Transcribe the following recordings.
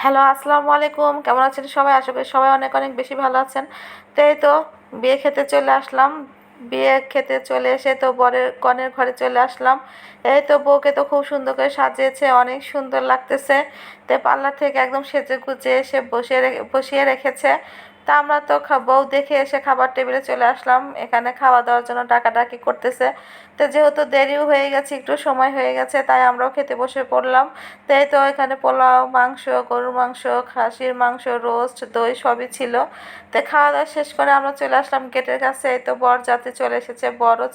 Hello, আসসালামু আলাইকুম। কেমন আছেন সবাই? আশা করি সবাই অনেক অনেক বেশি ভালো আছেন। তো এই তো বিয়ে খেতে চলে আসলাম। বিয়ে খেতে চলে এসে তো কনের ঘরে চলে আসলাম। এই তো বউকে তো খুব সুন্দর করে সাজিয়েছে, অনেক সুন্দর লাগতেছে। তো পার্লার থেকে একদম সেজে গুজে এসে বসিয়ে রেখেছে। তা আমরা তো বউ দেখে এসে খাবার টেবিলে চলে আসলাম। এখানে খাওয়া দাওয়ার জন্য ডাকাডাকি করতেছে। তো যেহেতু দেরিও হয়ে গেছে, একটু সময় হয়ে গেছে, তাই আমরাও খেতে বসে পড়লাম। তো এই তো এখানে পোলাও, মাংস, গরুর মাংস, খাসির মাংস, রোস্ট, দই সবই ছিল। তো খাওয়া দাওয়া শেষ করে আমরা চলে আসলাম গেটের কাছে। এই তো বরযাত্রী চলে এসেছে, বরও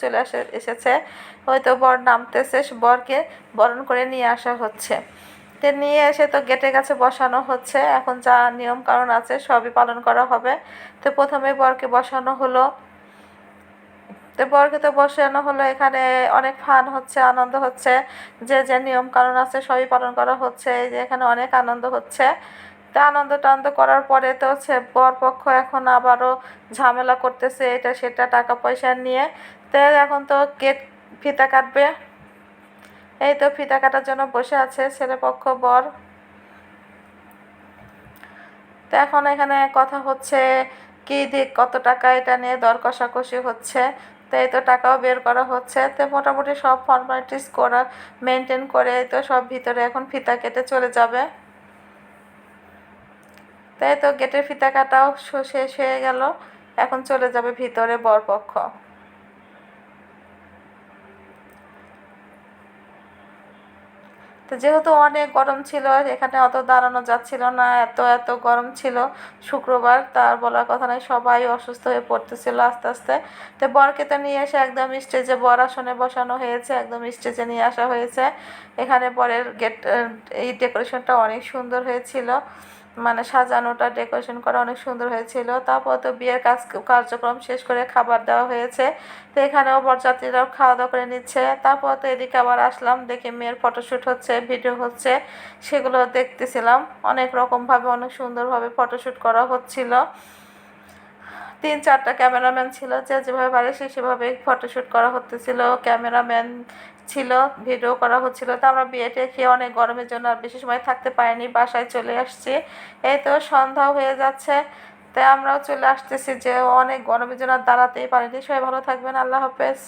এসেছে। ওই তো বর নামতেছে, বরকে বরণ করে নিয়ে আসা হচ্ছে। তো নিয়ে এসে তো গেটের কাছে বসানো হচ্ছে। এখন যা নিয়ম কানুন আছে সবই পালন করা হবে। তো প্রথমে বরকে বসানো হলো। তো বরকে তো বসানো হলো, এখানে অনেক ফান হচ্ছে, আনন্দ হচ্ছে। যে যে নিয়ম কানুন আছে সবই পালন করা হচ্ছে। এই যে এখানে অনেক আনন্দ হচ্ছে। তা আনন্দ টানন্দ করার পরে তো হচ্ছে বরপক্ষ এখন আবারও ঝামেলা করতেছে, এটা সেটা টাকা পয়সা নিয়ে। তো এখন তো ফিতা কাটবে। এই তো ফিতা কাটার জন্য বসে আছে ছেলেপক্ষ, বর। তো এখন এখানে কথা হচ্ছে কি দিক কত টাকা, এটা নিয়ে দর কষাকষি হচ্ছে। তো এই তো টাকাও বের করা হচ্ছে। তো মোটামুটি সব ফর্মালিটিস মেনটেন করে তো সব ভিতরে এখন ফিতা কেটে চলে যাবে। তাই তো গেটের ফিতা কাটাও শেষ হয়ে গেল। এখন চলে যাবে ভিতরে বরপক্ষ। তো যেহেতু অনেক গরম ছিল, এখানে অত দাঁড়ানো যাচ্ছিল না, এত এত গরম ছিল। শুক্রবার, তার বলার কথা নয়, সবাই অসুস্থ হয়ে পড়তেছিল আস্তে আস্তে। তো বরকে তো নিয়ে এসে একদম স্টেজে বর আসনে বসানো হয়েছে, একদম স্টেজে নিয়ে আসা হয়েছে। এখানে বরের এই ডেকোরেশনটা অনেক সুন্দর হয়েছিল, মানে সাজানোটা, ডেকোরেশন করা অনেক সুন্দর হয়েছিল। তারপর তো বিয়ের কার্যক্রম শেষ করে খাবার দেওয়া হয়েছে। তো এখানেও বরযাত্রীরাও খাওয়া দাওয়া করে নিচ্ছে। তারপর তো এদিকে আবার আসলাম, দেখি মেয়ের ফটোশ্যুট হচ্ছে, ভিডিও হচ্ছে, সেগুলো দেখতেছিলাম। অনেক রকমভাবে অনেক সুন্দরভাবে ফটোশ্যুট করা হচ্ছিল। 3-4টা ক্যামেরাম্যান ছিল, যে যেভাবে পারে সে সেভাবেই ফটোশ্যুট করা হতেছিল। ক্যামেরাম্যান ছিল, ভিডিও করা হচ্ছিল। তো আমরা বিয়েতে খেয়ে অনেক গরমের জন্য আর বেশি সময় থাকতে পারিনি, বাসায় চলে আসছি। এই তো সন্ধ্যাও হয়ে যাচ্ছে। তাই আমরাও চলে আসতেছি, যে অনেক গরমের জন্য আর দাঁড়াতেই পারিনি। সবাই ভালো থাকবেন, আল্লাহ হাফেজ।